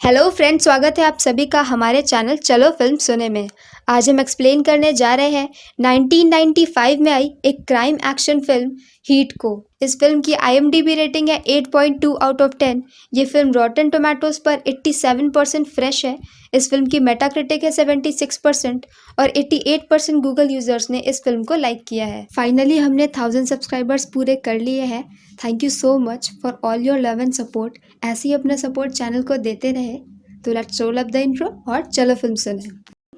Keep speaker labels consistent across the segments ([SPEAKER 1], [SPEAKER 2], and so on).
[SPEAKER 1] Hello friends, स्वागत है आप सभी का हमारे चैनल चलो फिल्म सुने में। आज हम एक्सप्लेन करने जा रहे हैं 1995 में आई एक क्राइम एक्शन फिल्म हीट को। इस फिल्म की IMDb रेटिंग है 8.2 आउट ऑफ 10। ये फिल्म रॉटन टोमेटोज पर 87% फ्रेश है। इस फिल्म की मेटाक्रिटिक है 76% और 88% गूगल यूजर्स ने इस फिल्म को लाइक किया है। फाइनली हमने 1000 सब्सक्राइबर्स पूरे कर लिए हैं। Thank you so much for all your love and support. ऐसे ही अपना सपोर्ट चैनल को देते रहे। तो let's roll up the intro और चलो फिल्म सुने।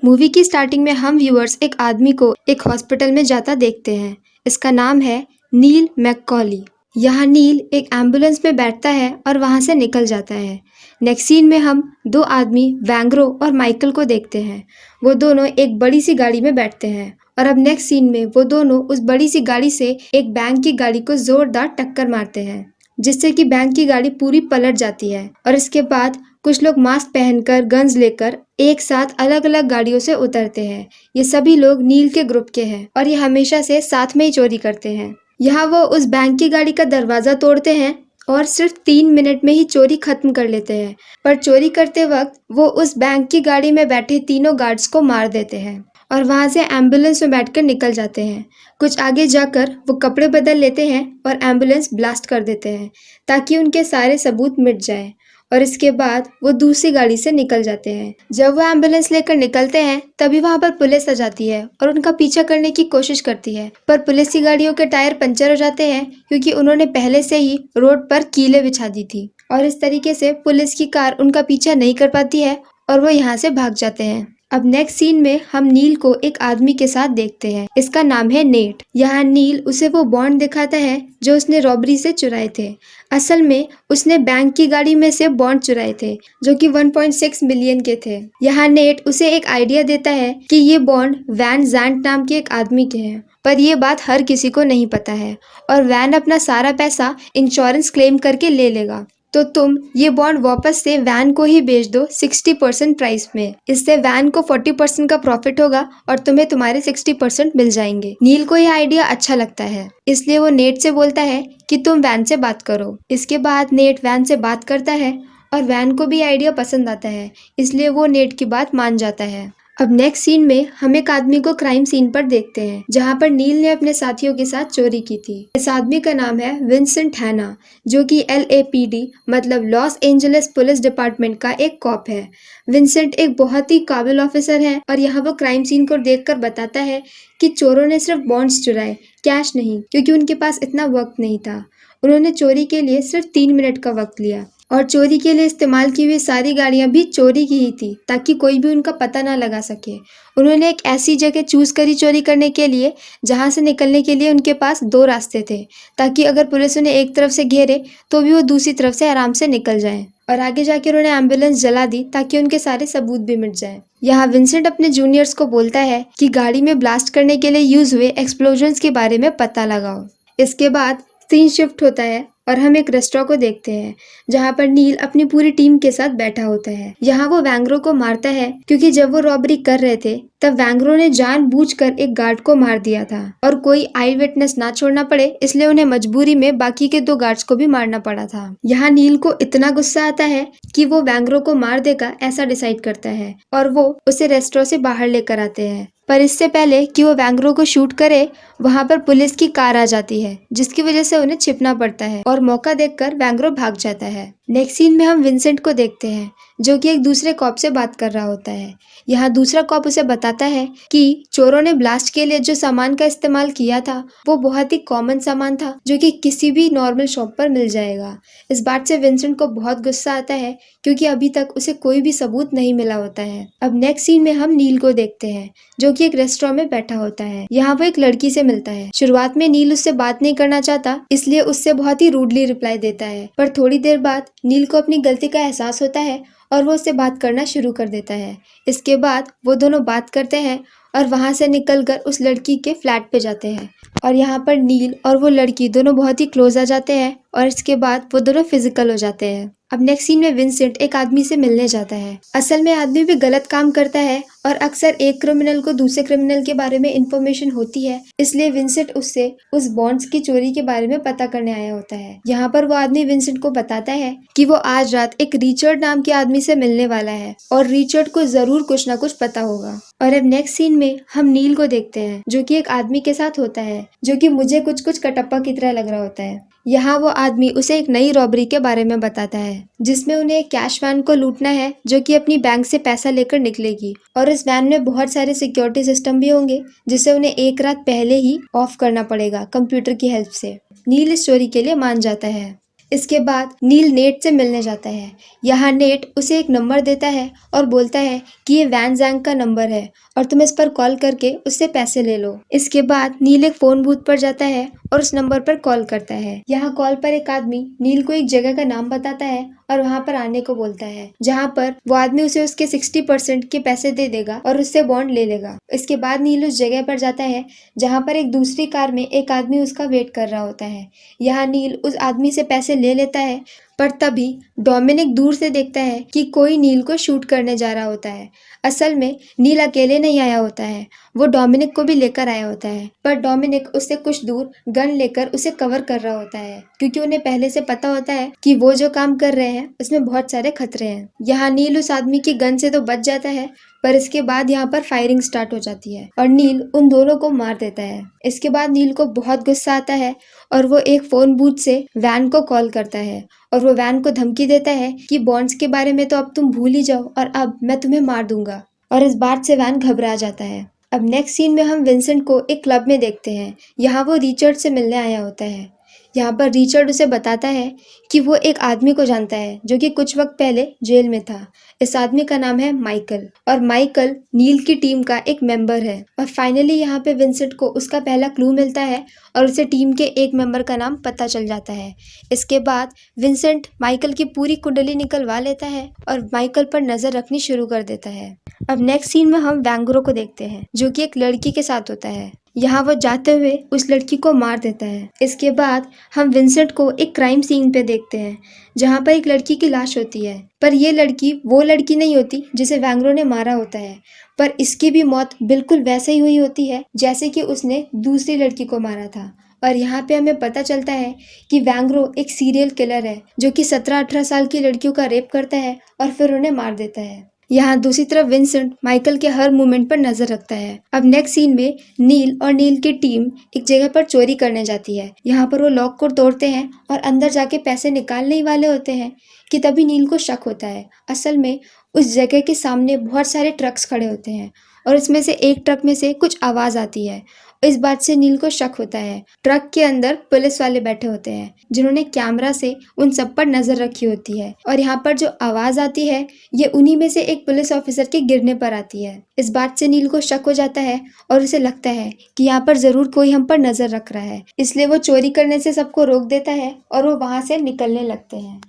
[SPEAKER 1] मूवी की स्टार्टिंग में हम व्यूअर्स एक आदमी को एक हॉस्पिटल में जाता देखते हैं। इसका नाम है नील मैककॉली। यहाँ नील एक एम्बुलेंस में बैठता है और वहाँ से निकल जाता है। नेक्स्ट सीन में हम दो आदमी वैंग्रो और माइकल को देखते हैं। वो दोनों एक बड़ी सी गाड़ी में बैठते हैं और अब नेक्स्ट सीन में वो दोनों उस बड़ी सी गाड़ी से एक बैंक की गाड़ी को जोरदार टक्कर मारते हैं, जिससे कि बैंक की गाड़ी पूरी पलट जाती है। और इसके बाद कुछ लोग मास्क पहनकर गन्स लेकर एक साथ अलग अलग गाड़ियों से उतरते हैं। ये सभी लोग नील के ग्रुप के हैं और ये हमेशा से साथ में ही चोरी करते हैं। यहाँ वो उस बैंक की गाड़ी का दरवाजा तोड़ते हैं और सिर्फ 3 मिनट में ही चोरी खत्म कर लेते हैं। पर चोरी करते वक्त वो उस बैंक की गाड़ी में बैठे तीनों गार्ड्स को मार देते हैं और वहाँ से एम्बुलेंस में बैठकर निकल जाते हैं। कुछ आगे जाकर वो कपड़े बदल लेते हैं और एम्बुलेंस ब्लास्ट कर देते हैं ताकि उनके सारे सबूत मिट जाएं। और इसके बाद वो दूसरी गाड़ी से निकल जाते हैं। जब वो एम्बुलेंस लेकर निकलते हैं तभी वहाँ पर पुलिस आ जाती है और उनका पीछा करने की कोशिश करती है, पर पुलिस की गाड़ियों के टायर पंचर हो जाते हैं क्योंकि उन्होंने पहले से ही रोड पर कीलें बिछा दी थी। और इस तरीके से पुलिस की कार उनका पीछा नहीं कर पाती है और वो यहाँ से भाग जाते हैं। अब नेक्स्ट सीन में हम नील को एक आदमी के साथ देखते हैं। इसका नाम है नेट। यहाँ नील उसे वो बॉन्ड दिखाता है जो उसने रॉबरी से चुराए थे। असल में उसने बैंक की गाड़ी में से बॉन्ड चुराए थे जो कि 1.6 मिलियन के थे। यहाँ नेट उसे एक आइडिया देता है कि ये बॉन्ड वैन जैंट नाम के एक आदमी के हैं, पर यह बात हर किसी को नहीं पता है और वैन अपना सारा पैसा इंश्योरेंस क्लेम करके ले लेगा। तो तुम ये बॉन्ड वापस से वैन को ही बेच दो 60% प्राइस में। इससे वैन को 40% का प्रॉफिट होगा और तुम्हें तुम्हारे 60% मिल जाएंगे। नील को यह आइडिया अच्छा लगता है, इसलिए वो नेट से बोलता है कि तुम वैन से बात करो। इसके बाद नेट वैन से बात करता है और वैन को भी आइडिया पसंद आता है, इसलिए वो नेट की बात मान जाता है। अब नेक्स्ट सीन में हम एक आदमी को क्राइम सीन पर देखते हैं जहां पर नील ने अपने साथियों के साथ चोरी की थी। इस आदमी का नाम है विंसेंट हैना, जो कि LAPD मतलब लॉस एंजलिस पुलिस डिपार्टमेंट का एक कॉप है। विंसेंट एक बहुत ही काबिल ऑफिसर है और यहाँ वो क्राइम सीन को देखकर बताता है कि चोरों ने सिर्फ बॉन्ड्स चुराए, कैश नहीं, क्योंकि उनके पास इतना वक्त नहीं था। उन्होंने चोरी के लिए सिर्फ 3 मिनट का वक्त लिया और चोरी के लिए इस्तेमाल की हुई सारी गाड़ियां भी चोरी की ही थी ताकि कोई भी उनका पता ना लगा सके। उन्होंने एक ऐसी जगह चूज करी चोरी करने के लिए जहां से निकलने के लिए उनके पास 2 रास्ते थे, ताकि अगर पुलिस उन्हें एक तरफ से घेरे तो भी वो दूसरी तरफ से आराम से निकल जाएं। और आगे जाकर उन्होंने एम्बुलेंस जला दी ताकि उनके सारे सबूत भी मिट जाएं। यहाँ विंसेंट अपने जूनियर्स को बोलता है कि गाड़ी में ब्लास्ट करने के लिए यूज हुए एक्सप्लोजन्स के बारे में पता लगाओ। इसके बाद सीन शिफ्ट होता है और हम एक रेस्टोरेंट को देखते हैं जहां पर नील अपनी पूरी टीम के साथ बैठा होता है। यहाँ वो वैंग्रो को मारता है क्योंकि जब वो रॉबरी कर रहे थे तब वैंग्रो ने जानबूझकर एक गार्ड को मार दिया था और कोई आई विटनेस ना छोड़ना पड़े, इसलिए उन्हें मजबूरी में बाकी के 2 गार्ड्स को भी मारना पड़ा था। यहाँ नील को इतना गुस्सा आता है कि वो वैंग्रो को मार देगा ऐसा डिसाइड करता है और वो उसे रेस्टोरेंट से बाहर लेकर आते हैं। पर इससे पहले कि वो वैंग्रो को शूट करे, वहां पर पुलिस की कार आ जाती है जिसकी वजह से उन्हें छिपना पड़ता है और मौका देखकर वैंग्रो भाग जाता है। नेक्स्ट सीन में हम विंसेंट को देखते हैं जो कि एक दूसरे कॉप से बात कर रहा होता है। यहाँ दूसरा कॉप उसे बताता है कि चोरों ने ब्लास्ट के लिए जो सामान का इस्तेमाल किया था वो बहुत ही कॉमन सामान था जो कि किसी भी नॉर्मल शॉप पर मिल जाएगा। इस बात से विंसेंट को बहुत गुस्सा आता है क्योंकि अभी तक उसे कोई भी सबूत नहीं मिला होता है। अब नेक्स्ट सीन में हम नील को देखते हैं जो कि एक रेस्टोरेंट में बैठा होता है। यहाँ वो एक लड़की से मिलता है। शुरुआत में नील उससे बात नहीं करना चाहता, इसलिए उससे बहुत ही रूडली रिप्लाई देता है, पर थोड़ी देर बाद नील को अपनी गलती का एहसास होता है और वो उससे बात करना शुरू कर देता है। इसके बाद वो दोनों बात करते हैं और वहां से निकलकर उस लड़की के फ्लैट पे जाते हैं और यहाँ पर नील और वो लड़की दोनों बहुत ही क्लोज आ जाते हैं और इसके बाद वो दोनों फिजिकल हो जाते हैं। अब नेक्स्ट सीन में विंसेंट एक आदमी से मिलने जाता है। असल में आदमी भी गलत काम करता है और अक्सर एक क्रिमिनल को दूसरे क्रिमिनल के बारे में इंफॉर्मेशन होती है, इसलिए विंसेंट उससे उस बॉन्ड्स की चोरी के बारे में पता करने आया होता है। यहाँ पर वो आदमी विंसेंट को बताता है कि वो आज रात एक रिचर्ड नाम के आदमी से मिलने वाला है और रिचर्ड को जरूर कुछ ना कुछ पता होगा। और अब नेक्स्ट सीन में हम नील को देखते हैं जो कि एक आदमी के साथ होता है, जो कि मुझे कुछ कुछ कटप्पा की तरह लग रहा होता है। यहाँ वो आदमी उसे एक नई रॉबरी के बारे में बताता है जिसमें उन्हें एक कैश वैन को लूटना है जो कि अपनी बैंक से पैसा लेकर निकलेगी और इस वैन में बहुत सारे सिक्योरिटी सिस्टम भी होंगे जिसे उन्हें एक रात पहले ही ऑफ करना पड़ेगा कंप्यूटर की हेल्प से। नील इस चोरी के लिए मान जाता है। इसके बाद नील नेट से मिलने जाता है। यहाँ नेट उसे एक नंबर देता है और बोलता है कि ये वैन जैंग का नंबर है और तुम इस पर कॉल करके उससे पैसे ले लो। इसके बाद नील एक फोन बूथ पर जाता है और उस नंबर पर कॉल करता है। यहाँ कॉल पर एक आदमी नील को एक जगह का नाम बताता है और वहाँ पर आने को बोलता है, जहाँ पर वो आदमी उसे उसके 60% के पैसे दे देगा और उससे बॉन्ड ले लेगा। इसके बाद नील उस जगह पर जाता है जहाँ पर एक दूसरी कार में एक आदमी उसका वेट कर रहा होता है। यहाँ नील उस आदमी से पैसे ले लेता है, पर तभी डोमिनिक दूर से देखता है कि कोई नील को शूट करने जा रहा होता है। असल में नील अकेले नहीं आया होता है, वो डोमिनिक को भी लेकर आया होता है, पर डोमिनिक उससे कुछ दूर गन लेकर उसे कवर कर रहा होता है क्योंकि उन्हें पहले से पता होता है कि वो जो काम कर रहे हैं उसमें बहुत सारे खतरे हैं। यहाँ नील उस आदमी की गन से तो बच जाता है, पर इसके बाद यहाँ पर फायरिंग स्टार्ट हो जाती है और नील उन दोनों को मार देता है। इसके बाद नील को बहुत गुस्सा आता है और वो एक फोन बूथ से वैन को कॉल करता है और वो वैन को धमकी देता है कि बॉन्ड्स के बारे में तो अब तुम भूल ही जाओ और अब मैं तुम्हें मार दूंगा। और इस बात से वैन घबरा जाता है। अब नेक्स्ट सीन में हम विंसेंट को एक क्लब में देखते हैं। यहाँ वो रिचर्ड से मिलने आया होता है। यहाँ पर रिचर्ड उसे बताता है कि वो एक आदमी को जानता है जो कि कुछ वक्त पहले जेल में था। इस आदमी का नाम है माइकल और माइकल नील की टीम का एक मेंबर है। और फाइनली यहाँ पे विंसेंट को उसका पहला क्लू मिलता है और उसे टीम के एक मेंबर का नाम पता चल जाता है। इसके बाद विंसेंट माइकल की पूरी कुंडली निकलवा लेता है और माइकल पर नजर रखनी शुरू कर देता है। अब नेक्स्ट सीन में हम वैंग्रो को देखते हैं जो कि एक लड़की के साथ होता है। यहाँ वो जाते हुए उस लड़की को मार देता है। इसके बाद हम विंसेंट को एक क्राइम सीन पे देखते हैं जहाँ पर एक लड़की की लाश होती है, पर यह लड़की वो लड़की नहीं होती जिसे वैंग्रो ने मारा होता है, पर इसकी भी मौत बिल्कुल वैसे ही हुई होती है जैसे कि उसने दूसरी लड़की को मारा था। और यहाँ पे हमें पता चलता है कि वैंग्रो एक सीरियल किलर है जो कि 17-18 साल की लड़कियों का रेप करता है और फिर उन्हें मार देता है। यहाँ दूसरी तरफ विंसेंट माइकल के हर मूवमेंट पर नजर रखता है। अब नेक्स्ट सीन में नील और नील की टीम एक जगह पर चोरी करने जाती है। यहाँ पर वो लॉक को तोड़ते हैं और अंदर जाके पैसे निकालने ही वाले होते हैं कि तभी नील को शक होता है। असल में उस जगह के सामने बहुत सारे ट्रक्स खड़े होते हैं और इसमें से एक ट्रक में से कुछ आवाज आती है। इस बात से नील को शक होता है। ट्रक के अंदर पुलिस वाले बैठे होते हैं जिन्होंने कैमरा से उन सब पर नजर रखी होती है और यहाँ पर जो आवाज आती है ये उन्हीं में से एक पुलिस ऑफिसर के गिरने पर आती है। इस बात से नील को शक हो जाता है और उसे लगता है कि यहाँ पर जरूर कोई हम पर नजर रख रहा है, इसलिए वो चोरी करने से सबको रोक देता है और वो वहां से निकलने लगते हैं।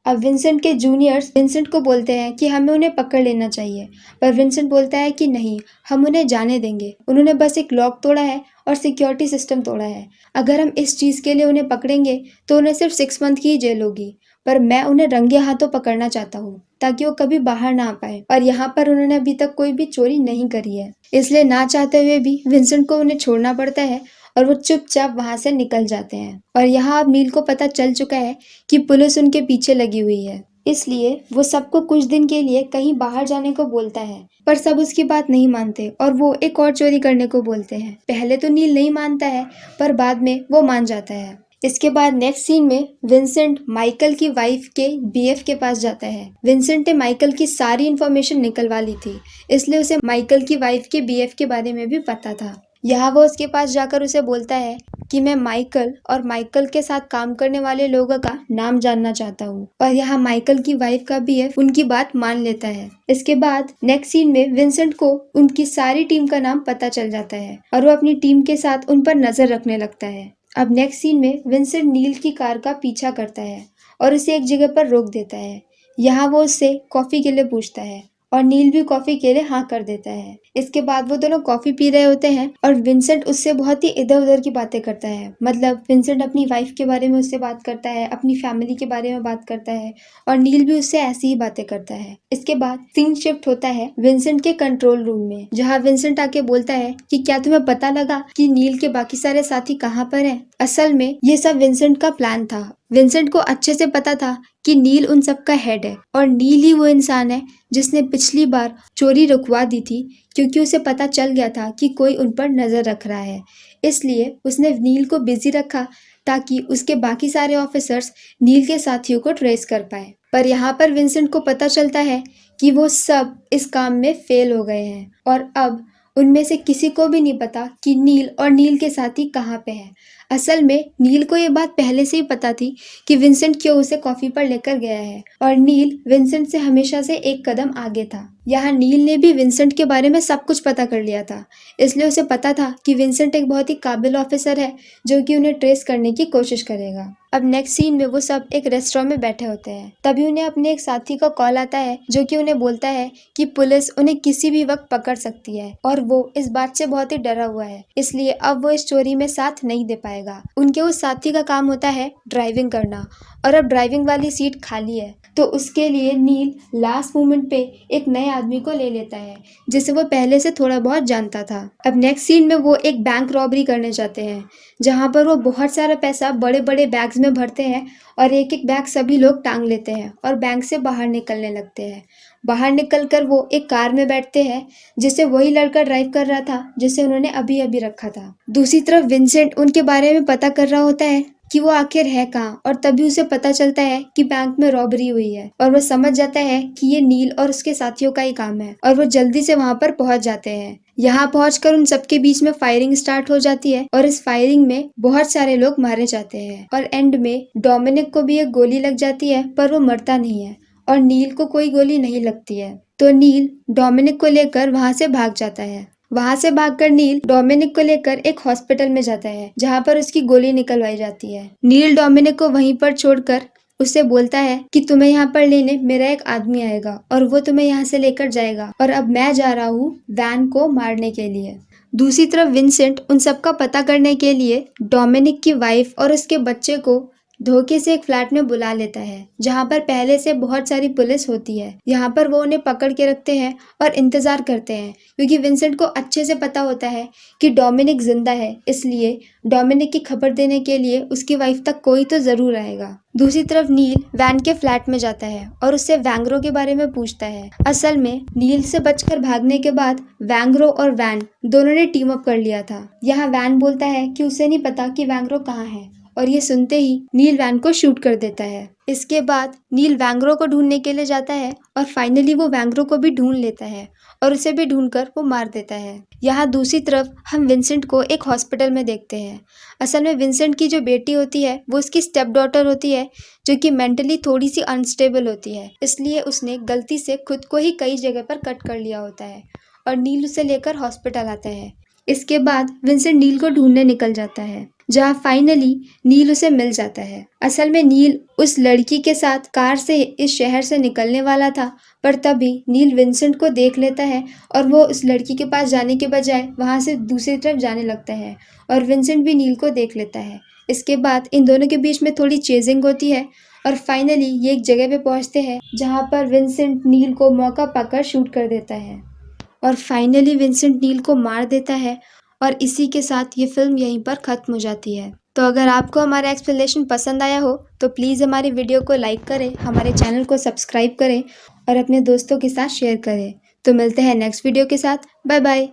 [SPEAKER 1] अब विंसेंट के जूनियर्स विंसेंट को बोलते हैं कि हमें उन्हें पकड़ लेना चाहिए, पर विंसेंट बोलता है कि नहीं, हम उन्हें जाने देंगे। उन्होंने बस एक लॉक तोड़ा है और सिक्योरिटी सिस्टम तोड़ा है। अगर हम इस चीज़ के लिए उन्हें पकड़ेंगे तो उन्हें सिर्फ 6 मंथ की ही जेल होगी, पर मैं उन्हें रंगे हाथों पकड़ना चाहता हूँ ताकि वो कभी बाहर ना आ पाए। और यहाँ पर उन्होंने अभी तक कोई भी चोरी नहीं करी है, इसलिए ना चाहते हुए भी विंसेंट को उन्हें छोड़ना पड़ता है और वो चुपचाप वहां से निकल जाते हैं। और यहाँ अब नील को पता चल चुका है कि पुलिस उनके पीछे लगी हुई है, इसलिए वो सबको कुछ दिन के लिए कहीं बाहर जाने को बोलता है, पर सब उसकी बात नहीं मानते और वो एक और चोरी करने को बोलते हैं। पहले तो नील नहीं मानता है, पर बाद में वो मान जाता है। इसके बाद नेक्स्ट सीन में विंसेंट माइकल की वाइफ के बीएफ के पास जाता है। विंसेंट ने माइकल की सारी इन्फॉर्मेशन निकलवा ली थी, इसलिए उसे माइकल की वाइफ के बीएफ के बारे में भी पता था। यहाँ वो उसके पास जाकर उसे बोलता है कि मैं माइकल और माइकल के साथ काम करने वाले लोगों का नाम जानना चाहता हूँ। और यहाँ माइकल की वाइफ का बीएफ उनकी बात मान लेता है। इसके बाद नेक्स्ट सीन में विंसेंट को उनकी सारी टीम का नाम पता चल जाता है और वो अपनी टीम के साथ उन पर नजर रखने लगता है। अब नेक्स्ट सीन में विंसेंट नील की कार का पीछा करता है और उसे एक जगह पर रोक देता है। यहाँ वो उससे कॉफी के लिए पूछता है और नील भी कॉफी के लिए हाँ कर देता है। इसके बाद वो दोनों कॉफी पी रहे होते हैं और विंसेंट उससे बहुत ही इधर उधर की बातें करता है। मतलब विंसेंट अपनी वाइफ के बारे में उससे बात करता है, अपनी फैमिली के बारे में बात करता है और नील भी उससे ऐसी ही बातें करता है। इसके बाद सीन शिफ्ट होता है विंसेंट के कंट्रोल रूम में, जहाँ विंसेंट आके बोलता है कि क्या तुम्हें पता लगा कि नील के बाकी सारे साथी कहाँ पर हैं? असल में ये सब विंसेंट का प्लान था। विंसेंट को अच्छे से पता था कि नील उन सब का हेड है और नील ही वो इंसान है जिसने पिछली बार चोरी रुकवा दी थी, क्योंकि उसे पता चल गया था कि कोई उन पर नजर रख रहा है। इसलिए उसने नील को बिजी रखा ताकि उसके बाकी सारे ऑफिसर्स नील के साथियों को ट्रेस कर पाए। पर यहाँ पर विंसेंट को पता चलता है कि वो सब इस काम में फेल हो गए हैं और अब उनमें से किसी को भी नहीं पता कि नील और नील के साथी कहाँ पे हैं। असल में नील को ये बात पहले से ही पता थी कि विंसेंट क्यों उसे कॉफी पर लेकर गया है और नील विंसेंट से हमेशा से एक कदम आगे था। यहाँ नील ने भी विंसेंट के बारे में सब कुछ पता कर लिया था, इसलिए उसे पता था कि विंसेंट एक बहुत ही काबिल ऑफिसर है जो कि उन्हें ट्रेस करने की कोशिश करेगा। अब नेक्स्ट सीन में वो सब एक रेस्टोरेंट में बैठे होते हैं। तभी उन्हें अपने एक साथी का कॉल आता है जो कि उन्हें बोलता है कि पुलिस उन्हें किसी भी वक्त पकड़ सकती है और वो इस बात से बहुत ही डरा हुआ है, इसलिए अब वो इस चोरी में साथ नहीं दे पाएगा। उनके उस साथी का काम होता है ड्राइविंग करना और अब ड्राइविंग वाली सीट खाली है, तो उसके लिए नील लास्ट मोमेंट पे एक नए आदमी को ले लेता है जिसे वो पहले से थोड़ा बहुत जानता था। अब नेक्स्ट सीन में वो एक बैंक रॉबरी करने जाते हैं, जहाँ पर वो बहुत सारा पैसा बड़े बड़े बैग्स में भरते हैं और एक एक बैग सभी लोग टांग लेते हैं और बैंक से बाहर निकलने लगते हैं। बाहर निकलकर वो एक कार में बैठते हैं जिसे वही लड़का ड्राइव कर रहा था जिसे उन्होंने अभी अभी रखा था। दूसरी तरफ विंसेंट उनके बारे में पता कर रहा होता है कि वो आखिर है कहाँ, और तभी उसे पता चलता है कि बैंक में रॉबरी हुई है और वो समझ जाता है कि ये नील और उसके साथियों का ही काम है और वो जल्दी से वहां पर पहुंच जाते हैं। यहाँ पहुंचकर उन सबके बीच में फायरिंग स्टार्ट हो जाती है और इस फायरिंग में बहुत सारे लोग मारे जाते हैं और एंड में डोमिनिक को भी एक गोली लग जाती है, पर वो मरता नहीं है और नील को कोई गोली नहीं लगती है। तो नील डोमिनिक को लेकर वहां से भाग जाता है। वहां से भागकर नील डोमिनिक को लेकर एक हॉस्पिटल में जाता है जहां पर उसकी गोली निकलवाई जाती है। नील डोमिनिक को वहीं पर छोड़कर उससे बोलता है कि तुम्हें यहाँ पर लेने मेरा एक आदमी आएगा और वो तुम्हें यहाँ से लेकर जाएगा और अब मैं जा रहा हूँ वैन को मारने के लिए। दूसरी तरफ विंसेंट उन सब का पता करने के लिए डोमिनिक की वाइफ और उसके बच्चे को धोखे से एक फ्लैट में बुला लेता है जहां पर पहले से बहुत सारी पुलिस होती है। यहाँ पर वो उन्हें पकड़ के रखते हैं और इंतजार करते हैं, क्योंकि विंसेंट को अच्छे से पता होता है कि डोमिनिक जिंदा है, इसलिए डोमिनिक की खबर देने के लिए उसकी वाइफ तक कोई तो जरूर आएगा। दूसरी तरफ नील वैन के फ्लैट में जाता है और उससे वैंग्रो के बारे में पूछता है। असल में नील से बचकर भागने के बाद वैंग्रो और वैन दोनों ने टीम अप कर लिया था। यहाँ वैन बोलता है कि उसे नहीं पता कि वैंग्रो कहाँ है और ये सुनते ही नील वैन को शूट कर देता है। इसके बाद नील वैंग्रो को ढूंढने के लिए जाता है और फाइनली वो वैंग्रो को भी ढूंढ लेता है और उसे भी ढूंढकर वो मार देता है। यहाँ दूसरी तरफ हम विंसेंट को एक हॉस्पिटल में देखते हैं। असल में विंसेंट की जो बेटी होती है वो उसकी स्टेप डॉटर होती है, जो कि मेंटली थोड़ी सी अनस्टेबल होती है, इसलिए उसने गलती से खुद को ही कई जगह पर कट कर लिया होता है और नील उसे लेकर हॉस्पिटल आता है। इसके बाद विंसेंट नील को ढूंढने निकल जाता है, जहाँ फाइनली नील उसे मिल जाता है। असल में नील उस लड़की के साथ कार से इस शहर से निकलने वाला था, पर तभी नील विंसेंट को देख लेता है और वो उस लड़की के पास जाने के बजाय वहां से दूसरी तरफ जाने लगता है और विंसेंट भी नील को देख लेता है। इसके बाद इन दोनों के बीच में थोड़ी चेजिंग होती है और फाइनली ये एक जगह पे पहुंचते हैं जहाँ पर विंसेंट नील को मौका पाकर शूट कर देता है और फाइनली विंसेंट नील को मार देता है और इसी के साथ ये फिल्म यहीं पर ख़त्म हो जाती है। तो अगर आपको हमारा एक्सप्लेनेशन पसंद आया हो तो प्लीज़ हमारी वीडियो को लाइक करें, हमारे चैनल को सब्सक्राइब करें और अपने दोस्तों के साथ शेयर करें। तो मिलते हैं नेक्स्ट वीडियो के साथ। Bye bye.